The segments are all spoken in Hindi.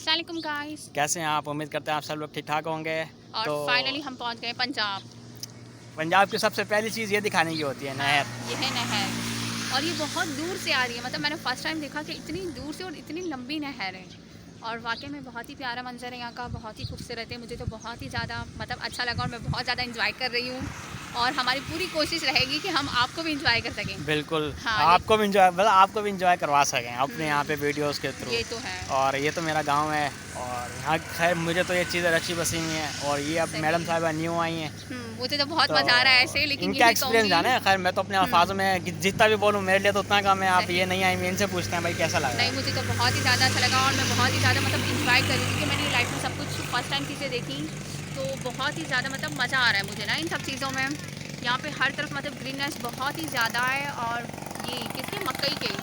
अस्सलाम वालेकुम गाइस। कैसे हैं आप? उम्मीद करते हैं आप सब लोग ठीक ठाक होंगे। और तो फाइनली हम पहुंच गए पंजाब। पंजाब की सबसे पहली चीज़ ये दिखाने की होती है नहर। ये है नहर और ये बहुत दूर से आ रही है। मतलब मैंने फर्स्ट टाइम देखा कि इतनी दूर से और इतनी लंबी नहर है और वाकई में बहुत ही प्यारा मंजर है यहाँ का, बहुत ही खूबसूरत है। मुझे तो बहुत ही ज़्यादा मतलब अच्छा लगा और मैं बहुत ज़्यादा इंजॉय कर रही हूँ और हमारी पूरी कोशिश रहेगी कि हम आपको भी इंजॉय कर सकें। बिल्कुल। हाँ, आपको भी इंजॉय मतलब आपको भी इंजॉय करवा सकें अपने यहाँ पे वीडियोस के थ्रू। ये तो है। और ये तो मेरा गांव है और यहाँ खैर मुझे तो ये चीज़ें अच्छी बसी हुई हैं और ये अब मैडम साहिबा न्यू आई हैं। मुझे तो बहुत तो मज़ा आ रहा है ऐसे, लेकिन इनका यही एक्सपीरियंस कहूँगी। जाना है। खैर मैं तो अपने अल्फाजों में जितना भी बोलूँ मेरे लिए तो उतना कम है। आप सही। ये नहीं आई इनसे पूछते हैं भाई कैसा लगा। नहीं, मुझे तो बहुत ही ज़्यादा अच्छा लगा और मैं बहुत ही ज़्यादा मतलब इंजॉय कर रही थी कि मैंने लाइफ में सब कुछ फर्स्ट टाइम चीज़ें देखी। तो बहुत ही ज़्यादा मतलब मज़ा आ रहा है मुझे ना इन सब चीज़ों में। यहाँ पे हर तरफ मतलब ग्रीननेस बहुत ही ज़्यादा है और ये किसके मकई के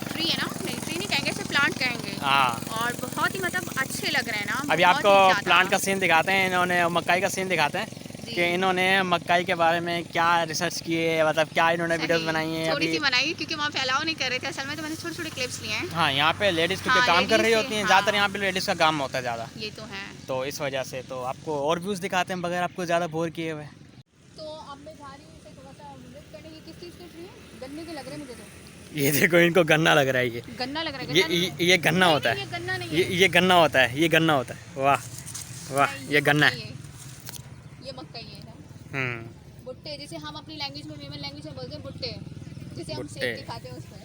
ट्री है ना, नहीं ट्री नहीं कहेंगे, इसे प्लांट कहेंगे। हाँ, और बहुत ही मतलब अच्छे लग रहे हैं ना। अभी बहुत आपको ही ज़्यादा। प्लांट का सीन दिखाते हैं। इन्होंने मकई का सीन दिखाते हैं कि इन्होंने मकई के बारे में क्या रिसर्च किए, मतलब क्या इन्होंने वीडियोस बनाई हैं। थोड़ी अभी सी बनाई क्योंकि वहाँ पे अलाउ नहीं कर रहे थे असल में, तो मैंने छोटे छोटे क्लिप्स लिए हैं। हाँ, यहाँ पे लेडीज़ क्योंकि हाँ, काम कर रही लेडीज़ होती से, हैं। हाँ, ज़्यादातर यहाँ पे लेडीज़ का काम होता है ज़्यादा, ये तो है। तो इस वजह से तो आपको और व्यूज़ दिखाते हैं बगैर आपको ज़्यादा बोर किए हुए। तो अब मैं जा रही हूँ इसे थोड़ा सा विजिट करने की। किस चीज़ के ट्री है? गन्ने के लग रहे हैं मुझे तो। ये देखो इनको गन्ना लग रहा है। ये गन्ना लग रहा है। ये गन्ना नहीं ये, है। ये गन्ना नहीं, होता नहीं, है। ये गन्ना नहीं ये है। ये गन्ना होता है। ये गन्ना होता है। वाह वाह, नहीं, ये गन्ना मकई है। ये मकई है ना। भुट्टे, जिसे हम अपनी लैंग्वेज में मेमन लैंग्वेज में बोलते हैं भुट्टे, जिसे हम भुट्टे। सेब के खाते हैं उसमें।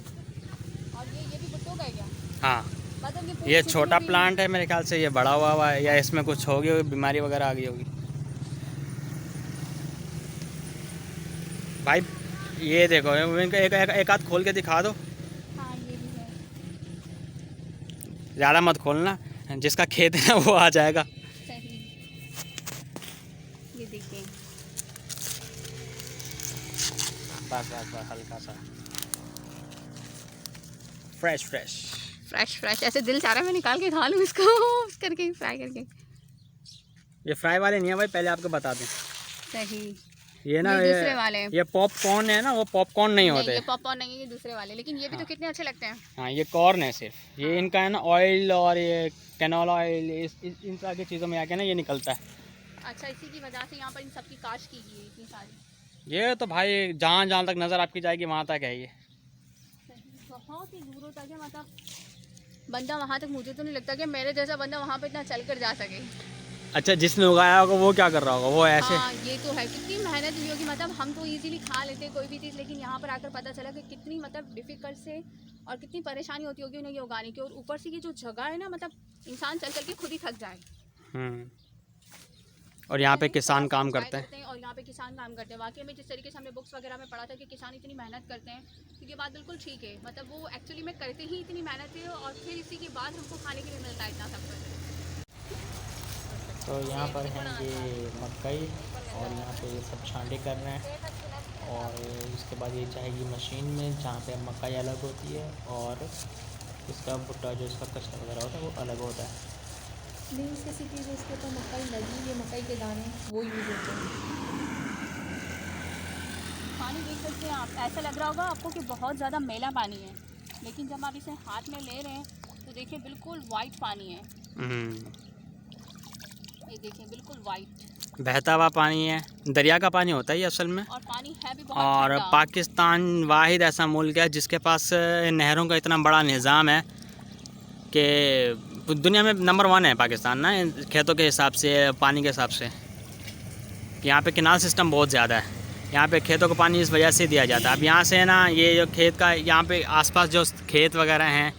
और ये भी भुट्टों का है क्या? हाँ, मतलब ये ये जितने छोटा भी- प्लांट है मेरे ख्याल से। ये बड़ा हुआ है या इसमें कुछ हो गई होगी, बीमारी वगैरह आ गई होगी भाई। ये देखो इनको एक हाथ खोल के दिखा दो। हाँ, ये भी है। ज़्यादा मत खोलना, जिसका खेत है ना वो आ जाएगा। सही। ये देखिए। बस बस बस, हल्का सा फ्रेश फ्रेश। फ्रेश फ्रेश ऐसे दिल चाह रहा है मैं निकाल के खा लूँ इसको करके फ्राई करके। ये फ्राई वाले नहीं है भाई, पहले आपको बता दें। सही। ये ना ये दूसरे वाले हैं। ये पॉपकॉर्न है ना, वो पॉपकॉर्न नहीं होते। ये पॉपकॉर्न नहीं है, ये दूसरे वाले, लेकिन ये भी तो कितने अच्छे लगते हैं। हाँ, ये कॉर्न है सिर्फ। ये इनका है ना ऑयल, और ये कैनोला ऑयल, इन तरह की चीज़ों में आके ना ये निकलता है। अच्छा, इसी की वजह से यहाँ पर इन सब की काश की गई है इतनी सारी। ये तो भाई जहाँ जहाँ तक नज़र आपकी जाएगी वहाँ तक है ये। बहुत ही दूरों तक है। मतलब बंदा वहाँ तक, मुझे तो नहीं लगता कि मेरे जैसा बंदा वहाँ पे इतना चल कर जा सके। अच्छा, जिसने उगाया होगा वो क्या कर रहा होगा, वो ऐसे। हाँ, ये तो है। कितनी मेहनत हुई होगी। मतलब हम तो इजीली खा लेते हैं कोई भी चीज़, लेकिन यहाँ पर आकर पता चला कि कितनी मतलब डिफ़िकल्ट से और कितनी परेशानी होती होगी उन्हें ये उगाने की। और ऊपर से ये जो जगह है ना, मतलब इंसान चल चल के खुद ही थक जाए। और यहाँ पे किसान काम करते हैं। और यहाँ पे किसान काम करते हैं। वाकई में जिस तरीके से हमने बुक्स वगैरह में पढ़ा था कि किसान इतनी मेहनत करते हैं, तो ये बात बिल्कुल ठीक है। मतलब वो एक्चुअली में करते ही इतनी मेहनत है और फिर इसी के बाद हमको खाने के लिए मिलता है इतना सब कुछ। तो यहाँ पर हैं ये मकई और यहाँ पे ये सब छांटे कर रहे हैं और उसके बाद ये जाएगी मशीन में जहाँ पे मकई अलग होती है और इसका भुट्टा जो इसका कचरा वगैरह होता है वो अलग होता है। मीन्स किसी चीज़ उसके ऊपर मकई लगी, ये मकई के दाने वो यूज़ होते हैं। पानी देख सकते हैं आप, ऐसा लग रहा होगा आपको कि बहुत ज़्यादा मैला पानी है, लेकिन जब आप इसे हाथ में ले रहे हैं तो देखिए बिल्कुल वाइट पानी है। ये देखिए बिल्कुल वाइट बहता हुआ पानी है, दरिया का पानी होता है ये असल में। और पानी है भी बहुत और ठंडा। पाकिस्तान वाहिद ऐसा मुल्क है जिसके पास नहरों का इतना बड़ा निज़ाम है कि दुनिया में नंबर 1 है पाकिस्तान ना, खेतों के हिसाब से, पानी के हिसाब से। यहाँ पे कैनाल सिस्टम बहुत ज़्यादा है। यहाँ पे खेतों को पानी इस वजह से दिया जाता है। अब यहाँ से ना ये जो खेत का, यहाँ पे आसपास जो खेत वगैरह हैं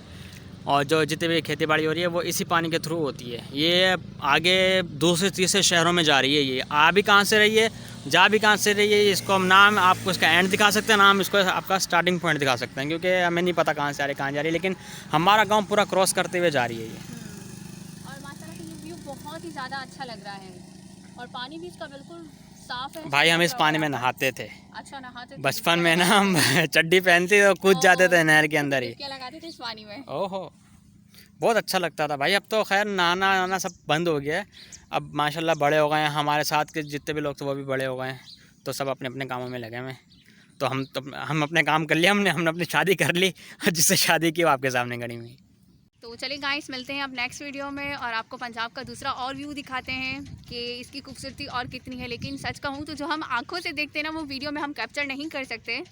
और जो जितनी भी खेती बाड़ी हो रही है वो इसी पानी के थ्रू होती है। ये आगे दूसरे तीसरे शहरों में जा रही है। ये आ भी कहाँ से रही है, जा भी कहाँ से रही है, इसको हम नाम आपको इसका एंड दिखा सकते हैं, नाम इसको आपका स्टार्टिंग पॉइंट दिखा सकते हैं, क्योंकि हमें नहीं पता कहाँ से आ रही कहाँ जा रही है, लेकिन हमारा गांव पूरा क्रॉस करते हुए जा रही है ये। और माशाल्लाह से ये व्यू बहुत ही ज़्यादा अच्छा लग रहा है और पानी भी इसका बिल्कुल साफ़ है। भाई हम इस पानी में नहाते थे। अच्छा, नहाते थे? बचपन में ना हम चड्डी पहनते तो कूद जाते थे नहर के अंदर ही। क्या लगाते थे इस पानी में? ओहो, बहुत अच्छा लगता था भाई। अब तो खैर नहाना सब बंद हो गया है। अब माशाल्लाह बड़े हो गए हैं, हमारे साथ के जितने भी लोग थे वो भी बड़े हो गए हैं, तो सब अपने अपने कामों में लगे हुए हैं। तो हम अपने काम कर लिए, हमने अपनी शादी कर ली और जिससे शादी की वो आपके सामने खड़ी हुई। तो चलिए गाइस, मिलते हैं अब नेक्स्ट वीडियो में और आपको पंजाब का दूसरा और व्यू दिखाते हैं कि इसकी खूबसूरती और कितनी है। लेकिन सच कहूँ तो जो हम आंखों से देखते हैं ना, वो वीडियो में हम कैप्चर नहीं कर सकते।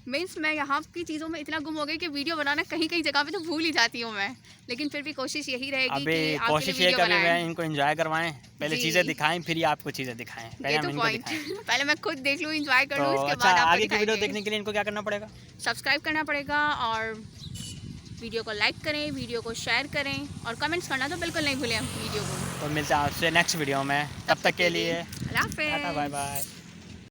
मीन्स मैं यहाँ की चीज़ों में इतना गुम हो गई कि वीडियो बनाना कहीं कहीं जगह पे तो भूल ही जाती हूँ मैं। लेकिन फिर भी कोशिश यही रहेगी अभी कि आपके कोशिश लिए ये वीडियो करें बनाएं। इनको एंजॉय करवाएं, पहले जी। चीज़ें दिखाएं फिर ही आपको चीज़ें दिखाएं, पहले ये हम तो इनको पॉइंट दिखाएं। पहले मैं खुद देख लूँ, इंजॉय कर लूँ, तो उसके अच्छा, बाद आपको आगे की वीडियो दिखाएंगे। देखने के लिए इनको क्या करना पड़ेगा? सब्सक्राइब करना पड़ेगा और वीडियो को लाइक करें, वीडियो को शेयर करें और कमेंट्स करना तो बिल्कुल नहीं भूलें वीडियो को। तो मिलते हैं आपसे नेक्स्ट वीडियो में, तब तक के लिए अल्लाह हाफ़िज़। Tata bye bye.